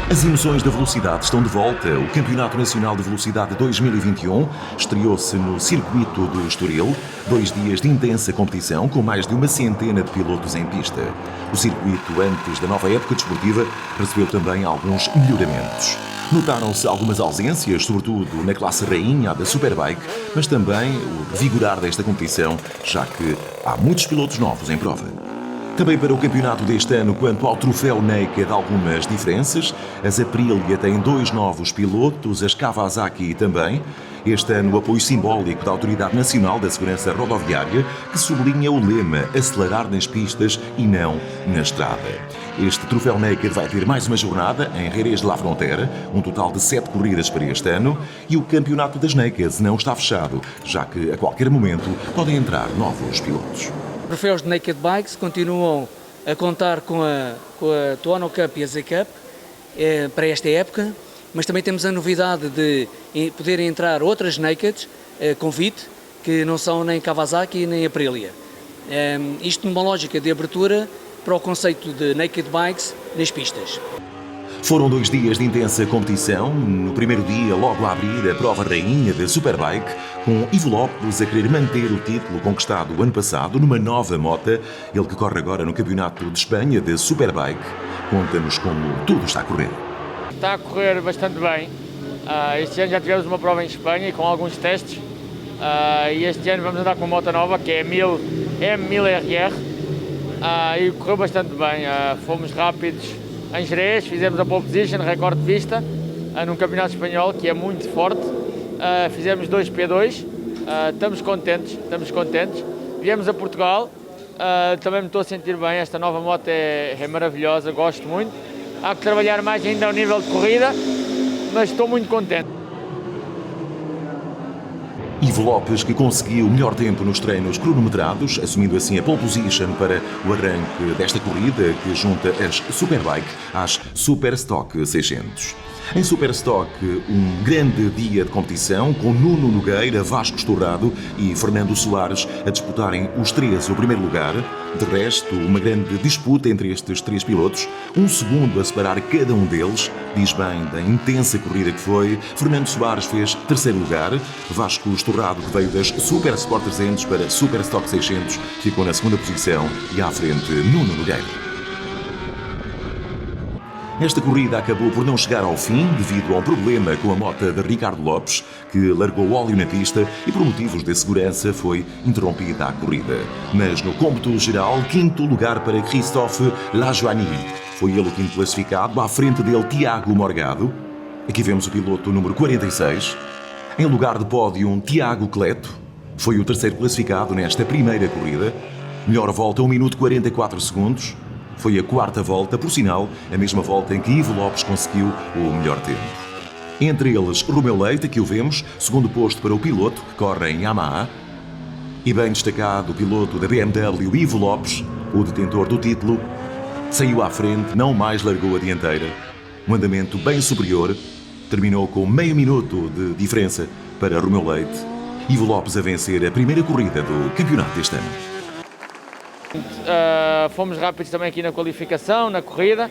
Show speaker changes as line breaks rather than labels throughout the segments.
As emoções da velocidade estão de volta. O Campeonato Nacional de Velocidade 2021 estreou-se no circuito do Estoril. 2 dias de intensa competição com mais de uma centena de pilotos em pista. O circuito, antes da nova época desportiva, recebeu também alguns melhoramentos. Notaram-se algumas ausências, sobretudo na classe rainha da Superbike, mas também o revigorar desta competição, já que há muitos pilotos novos em prova. Também para o campeonato deste ano, quanto ao troféu Naked, algumas diferenças. As Aprilia têm 2 novos pilotos, as Kawasaki também. Este ano, o apoio simbólico da Autoridade Nacional da Segurança Rodoviária, que sublinha o lema acelerar nas pistas e não na estrada. Este troféu Naked vai ter mais uma jornada em Jerez de la Frontera, um total de 7 corridas para este ano, e o campeonato das Nakeds não está fechado, já que a qualquer momento podem entrar novos pilotos.
Os troféus de Naked Bikes continuam a contar com a Tuono Cup e a Z Cup para esta época, mas também temos a novidade de poderem entrar outras Nakeds convite, que não são nem Kawasaki nem Aprilia. Isto numa lógica de abertura para o conceito de Naked Bikes nas pistas.
Foram 2 dias de intensa competição. No primeiro dia, logo a abrir a prova rainha da Superbike, com Ivo Lopes a querer manter o título conquistado o ano passado numa nova moto, ele que corre agora no Campeonato de Espanha da Superbike. Conta-nos como tudo está a correr.
Está a correr bastante bem. Este ano já tivemos uma prova em Espanha com alguns testes. E este ano vamos andar com uma moto nova, que é a M1000RR. E correu bastante bem. Fomos rápidos em Jerez, fizemos a pole position, recorde de vista, num campeonato espanhol que é muito forte. Fizemos 2 P2, estamos contentes. Viemos a Portugal, também me estou a sentir bem, esta nova moto é maravilhosa, gosto muito. Há que trabalhar mais ainda ao nível de corrida, mas estou muito contente.
Ivo Lopes, que conseguiu o melhor tempo nos treinos cronometrados, assumindo assim a pole position para o arranque desta corrida que junta as Superbike às Super Stock 600. Em Super Stock, um grande dia de competição com Nuno Nogueira, Vasco Estorrado e Fernando Soares a disputarem os 3 o primeiro lugar. De resto, uma grande disputa entre estes 3 pilotos, um segundo a separar cada um deles. Diz bem da intensa corrida que foi. Fernando Soares fez 3º lugar. Vasco Estorrado, que veio das Super Sport 300 para Super Stock 600, ficou na 2ª posição e à frente Nuno Nogueira. Esta corrida acabou por não chegar ao fim devido a um problema com a moto de Ricardo Lopes, que largou óleo na pista e por motivos de segurança foi interrompida a corrida. Mas no cômputo geral, 5º lugar para Christophe Lajoigny. Foi ele o 5º classificado, à frente dele Tiago Morgado. Aqui vemos o piloto número 46. Em lugar de pódio, Tiago Cleto. Foi o 3º classificado nesta primeira corrida. Melhor volta, 1 minuto 44 segundos. Foi a 4ª volta, por sinal, a mesma volta em que Ivo Lopes conseguiu o melhor tempo. Entre eles, Romeu Leite, que o vemos, 2º posto para o piloto, que corre em Yamaha. E bem destacado o piloto da BMW, Ivo Lopes, o detentor do título, saiu à frente, não mais largou a dianteira. Um andamento bem superior, terminou com meio minuto de diferença para Romeu Leite. Ivo Lopes a vencer a primeira corrida do campeonato deste ano.
Fomos rápidos também aqui na qualificação, na corrida.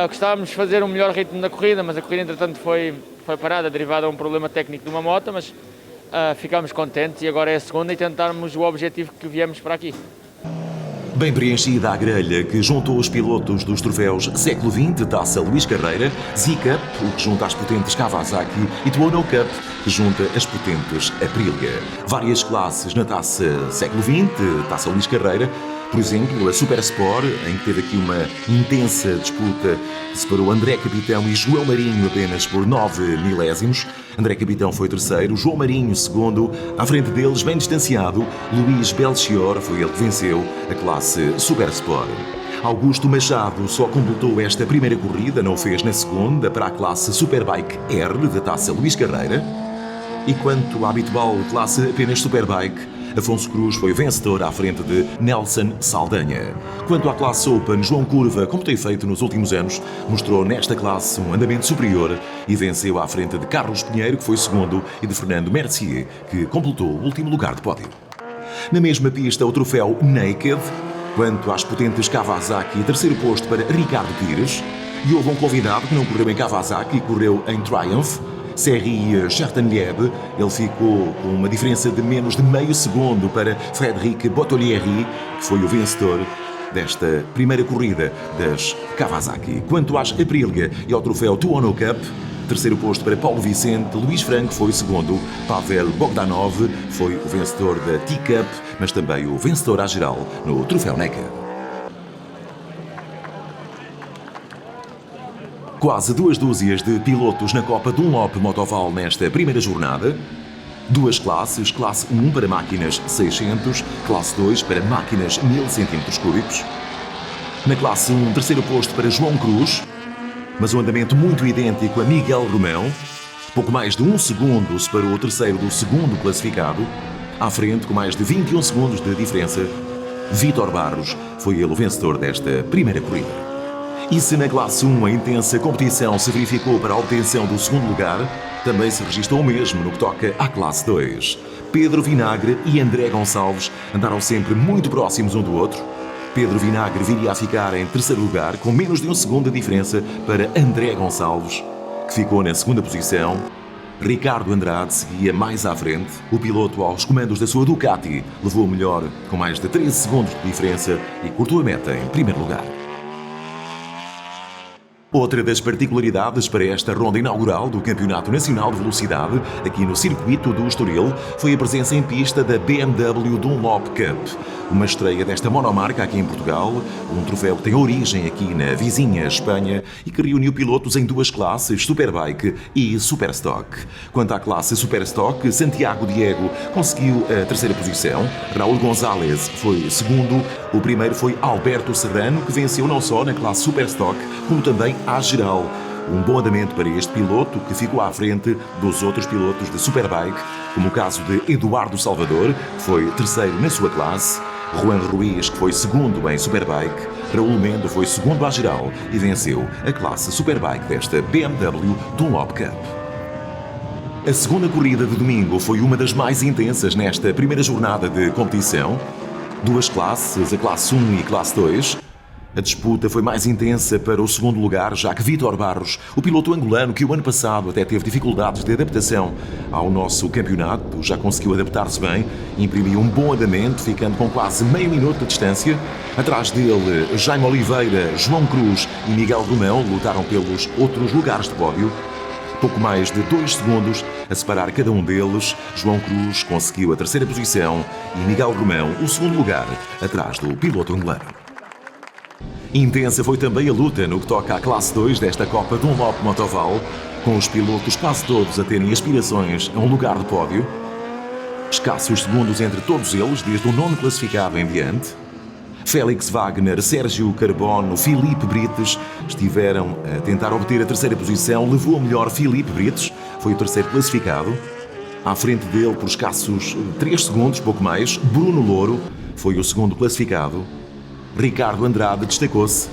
Gostávamos de fazer um melhor ritmo na corrida, mas a corrida entretanto foi parada, derivada a um problema técnico de uma moto, mas ficámos contentes e agora é a segunda e tentarmos o objetivo que viemos para aqui.
Bem preenchida a grelha que juntou os pilotos dos troféus Século XX, Taça Luís Carreira, Z-Cup, o que junta as potentes Kawasaki, e Tuono Cup, que junta as potentes Aprilia. Várias classes na Taça Século XX, Taça Luís Carreira. Por exemplo, a Super Sport, em que teve aqui uma intensa disputa que separou André Capitão e João Marinho apenas por 9 milésimos. André Capitão foi 3º, João Marinho 2º. À frente deles, bem distanciado, Luís Belchior foi ele que venceu a classe Super Sport. Augusto Machado só completou esta primeira corrida, não o fez na 2ª, para a classe Superbike R da Taça Luís Carreira. E quanto à habitual classe apenas Superbike, Afonso Cruz foi o vencedor à frente de Nelson Saldanha. Quanto à classe Open, João Curva, como tem feito nos últimos anos, mostrou nesta classe um andamento superior e venceu à frente de Carlos Pinheiro, que foi 2º, e de Fernando Mercier, que completou o último lugar de pódio. Na mesma pista, o troféu Naked. Quanto às potentes Kawasaki, 3º posto para Ricardo Pires. E houve um convidado que não correu em Kawasaki, correu em Triumph, Serry Chertenlieb. Ele ficou com uma diferença de menos de meio segundo para Frédéric Bottolieri, que foi o vencedor desta primeira corrida das Kawasaki. Quanto às Aprilia e ao troféu Tuono Cup, terceiro posto para Paulo Vicente, Luís Franco foi o segundo, Pavel Bogdanov foi o vencedor da T-Cup, mas também o vencedor à geral no troféu Naked. Quase duas dúzias de pilotos na Copa Dunlop Motoval nesta primeira jornada. Duas classes, classe 1 para máquinas 600, classe 2 para máquinas 1000 cm3. Na classe 1, terceiro posto para João Cruz, mas um andamento muito idêntico a Miguel Romão. Pouco mais de um segundo separou o terceiro do segundo classificado. À frente, com mais de 21 segundos de diferença, Vítor Barros foi ele o vencedor desta primeira corrida. E se na classe 1 a intensa competição se verificou para a obtenção do segundo lugar, também se registrou o mesmo no que toca à classe 2. Pedro Vinagre e André Gonçalves andaram sempre muito próximos um do outro. Pedro Vinagre viria a ficar em terceiro lugar, com menos de um segundo de diferença para André Gonçalves, que ficou na segunda posição. Ricardo Andrade seguia mais à frente. O piloto aos comandos da sua Ducati levou o melhor com mais de 13 segundos de diferença e cortou a meta em primeiro lugar. Outra das particularidades para esta ronda inaugural do Campeonato Nacional de Velocidade, aqui no circuito do Estoril, foi a presença em pista da BMW Dunlop Cup. Uma estreia desta monomarca aqui em Portugal, um troféu que tem origem aqui na vizinha Espanha e que reuniu pilotos em duas classes, Superbike e Superstock. Quanto à classe Superstock, Santiago Diego conseguiu a terceira posição, Raul González foi segundo, o primeiro foi Alberto Serrano, que venceu não só na classe Superstock, como também à geral. Um bom andamento para este piloto, que ficou à frente dos outros pilotos de Superbike, como o caso de Eduardo Salvador, que foi terceiro na sua classe, Juan Ruiz, que foi segundo em Superbike, Raul Mendo foi segundo à geral e venceu a classe Superbike desta BMW Dunlop Cup. A segunda corrida de domingo foi uma das mais intensas nesta primeira jornada de competição. Duas classes, a classe 1 e a classe 2. A disputa foi mais intensa para o segundo lugar, já que Vítor Barros, o piloto angolano que o ano passado até teve dificuldades de adaptação ao nosso campeonato, já conseguiu adaptar-se bem, imprimiu um bom andamento, ficando com quase meio minuto de distância. Atrás dele, Jaime Oliveira, João Cruz e Miguel Romão lutaram pelos outros lugares de pódio. Pouco mais de 2 segundos a separar cada um deles, João Cruz conseguiu a terceira posição e Miguel Romão o segundo lugar, atrás do piloto angolano. Intensa foi também a luta no que toca à classe 2 desta Copa Dunlop Motoval, com os pilotos quase todos a terem aspirações a um lugar de pódio. Escassos segundos entre todos eles, desde o nono classificado em diante. Félix Wagner, Sérgio Carbono, Filipe Brites estiveram a tentar obter a terceira posição. Levou o melhor Filipe Brites, foi o terceiro classificado. À frente dele, por escassos 3 segundos, pouco mais, Bruno Louro foi o segundo classificado. Ricardo Andrade destacou-se.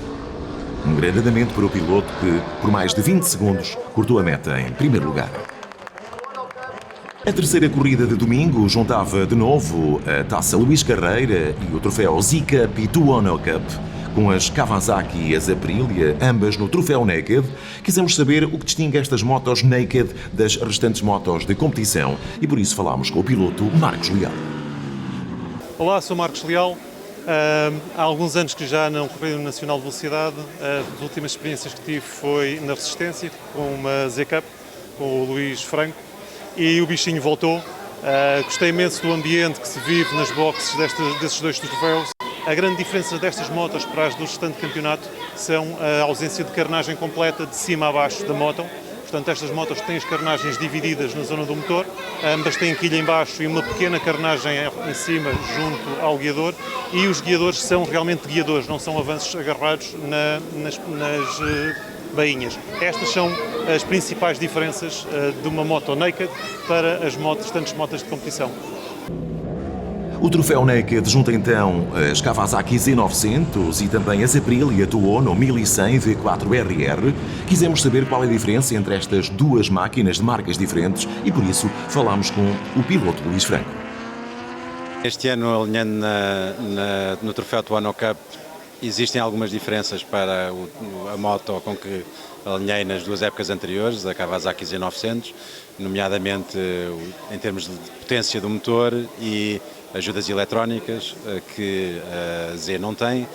Um grande andamento para o piloto que, por mais de 20 segundos, cortou a meta em primeiro lugar. A terceira corrida de domingo juntava de novo a Taça Luís Carreira e o troféu Z-Cup e Tuono Cup, com as Kawasaki e as Aprilia, ambas no troféu Naked. Quisemos saber o que distingue estas motos Naked das restantes motos de competição e por isso falámos com o piloto Marcos Leal.
Olá, sou Marcos Leal. Há alguns anos que já não corri no Nacional de Velocidade. As últimas experiências que tive foi na Resistência, com uma Z-Cup, com o Luís Franco, e o bichinho voltou. Gostei imenso do ambiente que se vive nas boxes desses dois troféus. A grande diferença destas motos para as do restante campeonato são a ausência de carnagem completa de cima a baixo da moto. Portanto, estas motos têm as carnagens divididas na zona do motor, ambas têm quilha em baixo e uma pequena carnagem em cima junto ao guiador, e os guiadores são realmente guiadores, não são avanços agarrados nas bainhas. Estas são as principais diferenças de uma moto naked para as restantes motos de competição.
O troféu Naked junta então as Kawasaki Z900 e também as Aprilia Tuono 1100 V4RR. Quisemos saber qual é a diferença entre estas duas máquinas de marcas diferentes e por isso falámos com o piloto Luís Franco.
Este ano, alinhando no troféu Tuono Cup, Existem algumas diferenças para a moto com que alinhei nas duas épocas anteriores, a Kawasaki Z900, nomeadamente em termos de potência do motor e ajudas eletrónicas que a Z não tem,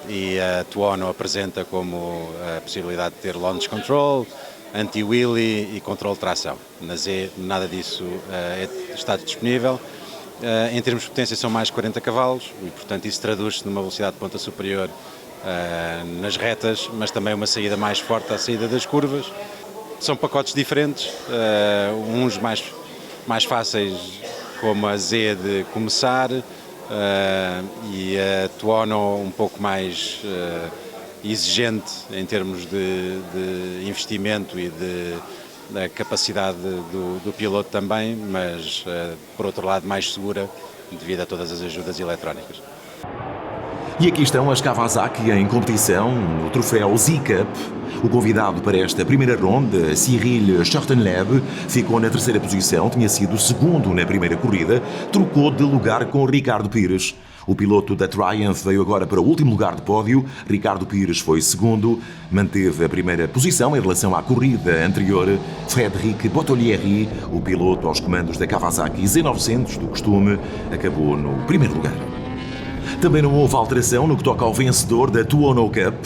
e a Tuono apresenta como a possibilidade de ter launch control, anti-wheelie e controle de tração. Na Z nada disso está disponível. Em termos de potência são mais 40 cavalos e, portanto, isso traduz-se numa velocidade de ponta superior nas retas, mas também uma saída mais forte à saída das curvas. São pacotes diferentes, uns mais fáceis, como a Z de começar, e a Tuono um pouco mais exigente em termos de investimento e da capacidade do piloto também, mas por outro lado mais segura devido a todas as ajudas eletrónicas.
E aqui estão as Kawasaki em competição no troféu Z-Cup. O convidado para esta primeira ronda, Cyril Chartenleb, ficou na terceira posição, tinha sido segundo na primeira corrida, trocou de lugar com Ricardo Pires. O piloto da Triumph veio agora para o último lugar de pódio, Ricardo Pires foi segundo, manteve a primeira posição em relação à corrida anterior. Frédéric Bottolieri, o piloto aos comandos da Kawasaki Z900 do costume, acabou no primeiro lugar. Também não houve alteração no que toca ao vencedor da Tuono Cup.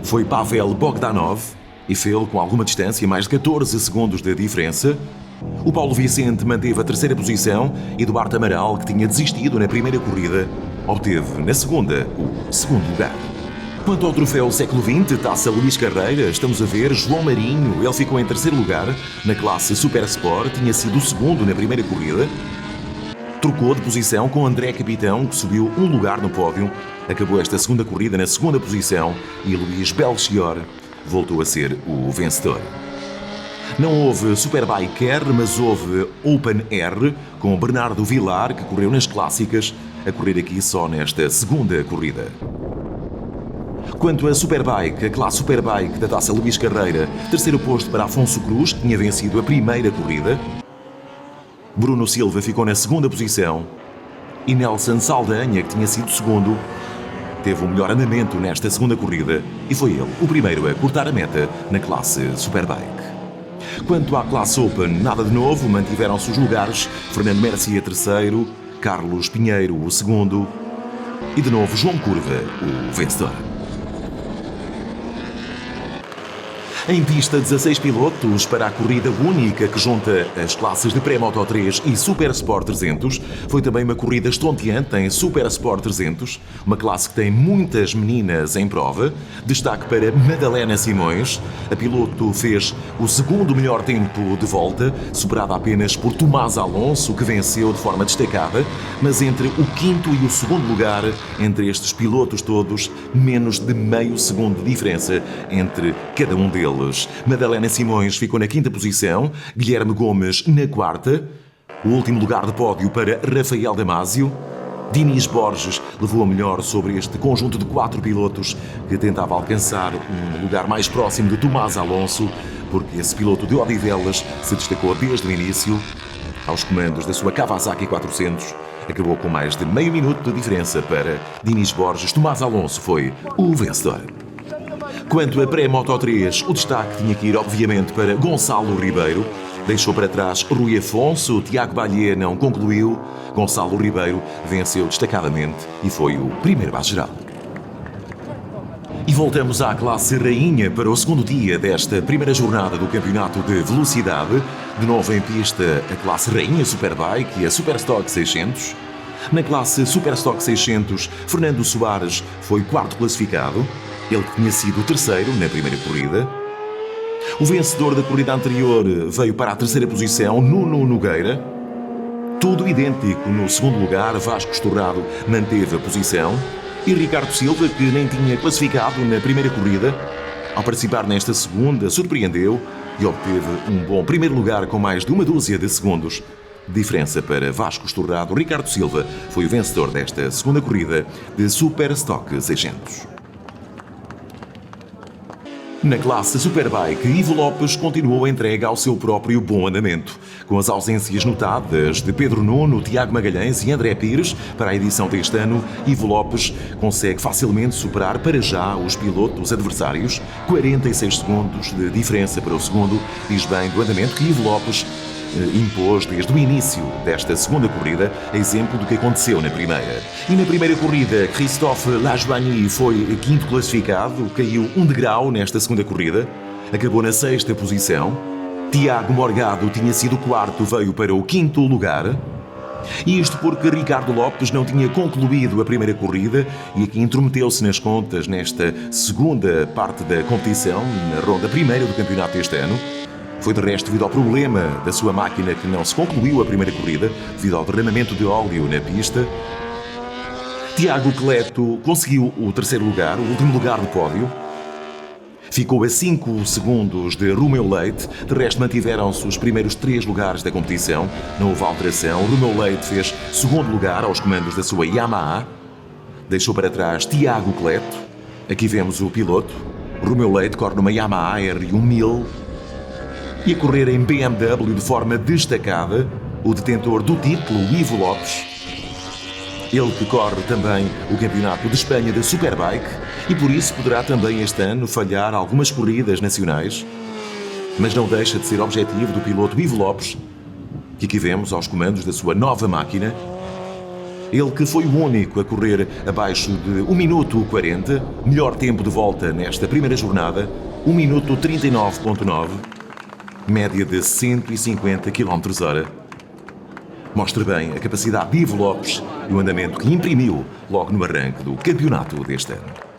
Foi Pavel Bogdanov e fez com alguma distância, mais de 14 segundos de diferença. O Paulo Vicente manteve a terceira posição e Duarte Amaral, que tinha desistido na primeira corrida, obteve na segunda o segundo lugar. Quanto ao troféu século XX, Taça Luís Carreira, estamos a ver João Marinho. Ele ficou em terceiro lugar na classe Super Sport, tinha sido o segundo na primeira corrida. Trocou de posição com André Capitão, que subiu um lugar no pódio. Acabou esta segunda corrida na segunda posição e Luís Belchior voltou a ser o vencedor. Não houve Superbike R, mas houve Open R, com Bernardo Vilar, que correu nas clássicas, a correr aqui só nesta segunda corrida. Quanto a Superbike, a classe Superbike da Taça Luís Carreira, terceiro posto para Afonso Cruz, que tinha vencido a primeira corrida. Bruno Silva ficou na segunda posição e Nelson Saldanha, que tinha sido segundo, teve o melhor andamento nesta segunda corrida e foi ele o primeiro a cortar a meta na classe Superbike. Quanto à classe Open, nada de novo, mantiveram-se os lugares, Fernando Mercier terceiro, Carlos Pinheiro o segundo e de novo João Curva o vencedor. Em pista, 16 pilotos para a corrida única que junta as classes de Pré-Moto 3 e Super Sport 300. Foi também uma corrida estonteante em Super Sport 300, uma classe que tem muitas meninas em prova. Destaque para Madalena Simões. A piloto fez o segundo melhor tempo de volta, superada apenas por Tomás Alonso, que venceu de forma destacada, mas entre o quinto e o segundo lugar, entre estes pilotos todos, menos de meio segundo de diferença entre cada um deles. Madalena Simões ficou na quinta posição, Guilherme Gomes na quarta, o último lugar de pódio para Rafael Damasio. Dinis Borges levou a melhor sobre este conjunto de 4 pilotos que tentava alcançar um lugar mais próximo de Tomás Alonso, porque esse piloto de Odivelas se destacou desde o início. Aos comandos da sua Kawasaki 400, acabou com mais de meio minuto de diferença para Dinis Borges. Tomás Alonso foi o vencedor. Quanto a Pré-Moto 3, o destaque tinha que ir, obviamente, para Gonçalo Ribeiro. Deixou para trás Rui Afonso, Tiago Ballier não concluiu. Gonçalo Ribeiro venceu destacadamente e foi o primeiro base geral. E voltamos à classe rainha para o segundo dia desta primeira jornada do campeonato de velocidade. De novo em pista a classe rainha Superbike e a Superstock 600. Na classe Superstock 600, Fernando Soares foi quarto classificado. Ele que tinha sido o terceiro na primeira corrida. O vencedor da corrida anterior veio para a terceira posição, Nuno Nogueira. Tudo idêntico no segundo lugar, Vasco Estorrado manteve a posição. E Ricardo Silva, que nem tinha classificado na primeira corrida, ao participar nesta segunda, surpreendeu e obteve um bom primeiro lugar com mais de uma dúzia de segundos. Diferença para Vasco Estorrado. Ricardo Silva foi o vencedor desta segunda corrida de Superstock 600. Na classe Superbike, Ivo Lopes continuou entregue ao seu próprio bom andamento. Com as ausências notadas de Pedro Nuno, Tiago Magalhães e André Pires para a edição deste ano, Ivo Lopes consegue facilmente superar para já os pilotos adversários. 46 segundos de diferença para o segundo, diz bem do andamento que Ivo Lopes impôs desde o início desta segunda corrida, exemplo do que aconteceu na primeira. E na primeira corrida, Christophe Lajoigny foi quinto classificado, caiu um degrau nesta segunda corrida, acabou na sexta posição. Tiago Morgado tinha sido quarto, veio para o quinto lugar. E isto porque Ricardo Lopes não tinha concluído a primeira corrida e aqui intrometeu-se nas contas nesta segunda parte da competição, na ronda primeira do campeonato deste ano. Foi de resto devido ao problema da sua máquina que não se concluiu a primeira corrida, devido ao derramamento de óleo na pista. Tiago Cleto conseguiu o terceiro lugar, o último lugar do pódio. Ficou a 5 segundos de Romeu Leite, de resto mantiveram-se os primeiros 3 lugares da competição, não houve alteração. Romeu Leite fez segundo lugar aos comandos da sua Yamaha, deixou para trás Tiago Cleto. Aqui vemos o piloto, Romeu Leite corre numa Yamaha R1000, e a correr em BMW de forma destacada, o detentor do título, Ivo Lopes. Ele que corre também o Campeonato de Espanha de Superbike e por isso poderá também este ano falhar algumas corridas nacionais, mas não deixa de ser objetivo do piloto Ivo Lopes, que aqui vemos aos comandos da sua nova máquina. Ele que foi o único a correr abaixo de 1 minuto 40, melhor tempo de volta nesta primeira jornada, 1 minuto 39.9. Média de 150 km/h. Mostra bem a capacidade de Ivo Lopes e o andamento que imprimiu logo no arranque do campeonato deste ano.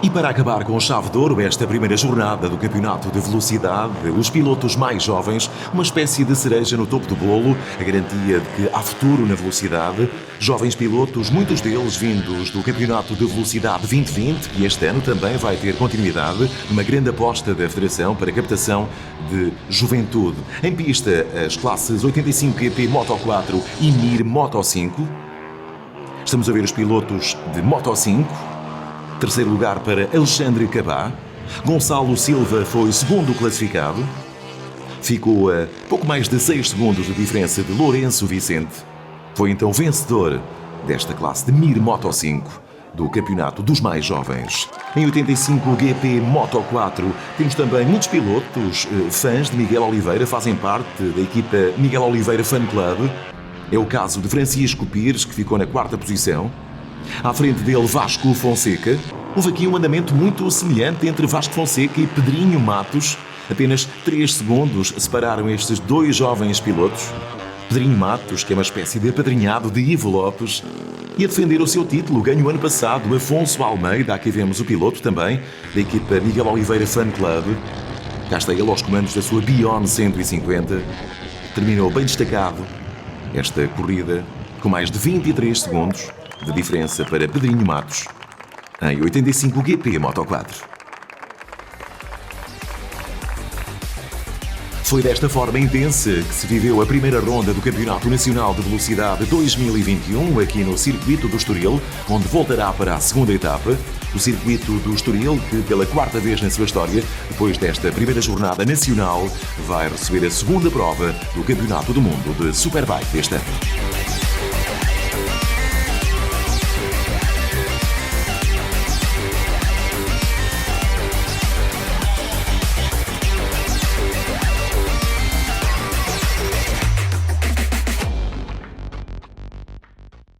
E para acabar com chave de ouro esta primeira jornada do campeonato de velocidade, os pilotos mais jovens, uma espécie de cereja no topo do bolo, a garantia de que há futuro na velocidade. Jovens pilotos, muitos deles vindos do campeonato de velocidade 2020, que este ano também vai ter continuidade, uma grande aposta da Federação para a captação de juventude. Em pista, as classes 85 GP Moto 4 e MIR Moto 5. Estamos a ver os pilotos de Moto 5. Terceiro lugar para Alexandre Cabá. Gonçalo Silva foi segundo classificado. Ficou a pouco mais de 6 segundos de diferença de Lourenço Vicente. Foi então vencedor desta classe de MIR Moto 5 do campeonato dos mais jovens. Em 85 GP Moto 4 temos também muitos pilotos, fãs de Miguel Oliveira, fazem parte da equipa Miguel Oliveira Fan Club. É o caso de Francisco Pires, que ficou na 4ª posição. À frente dele, Vasco Fonseca. Houve aqui um andamento muito semelhante entre Vasco Fonseca e Pedrinho Matos. Apenas 3 segundos separaram estes dois jovens pilotos. Pedrinho Matos, que é uma espécie de apadrinhado de Ivo Lopes, e a defender o seu título, ganho ano passado, Afonso Almeida. Aqui vemos o piloto também, da equipa Miguel Oliveira Fan Club. Cá está ele aos comandos da sua Bion 150. Terminou bem destacado esta corrida, com mais de 23 segundos de diferença para Pedrinho Matos, em 85 GP Moto 4. Foi desta forma intensa que se viveu a primeira ronda do Campeonato Nacional de Velocidade 2021 aqui no Circuito do Estoril, onde voltará para a segunda etapa. O Circuito do Estoril, que pela 4ª vez na sua história, depois desta primeira jornada nacional, vai receber a segunda prova do Campeonato do Mundo de Superbike deste ano.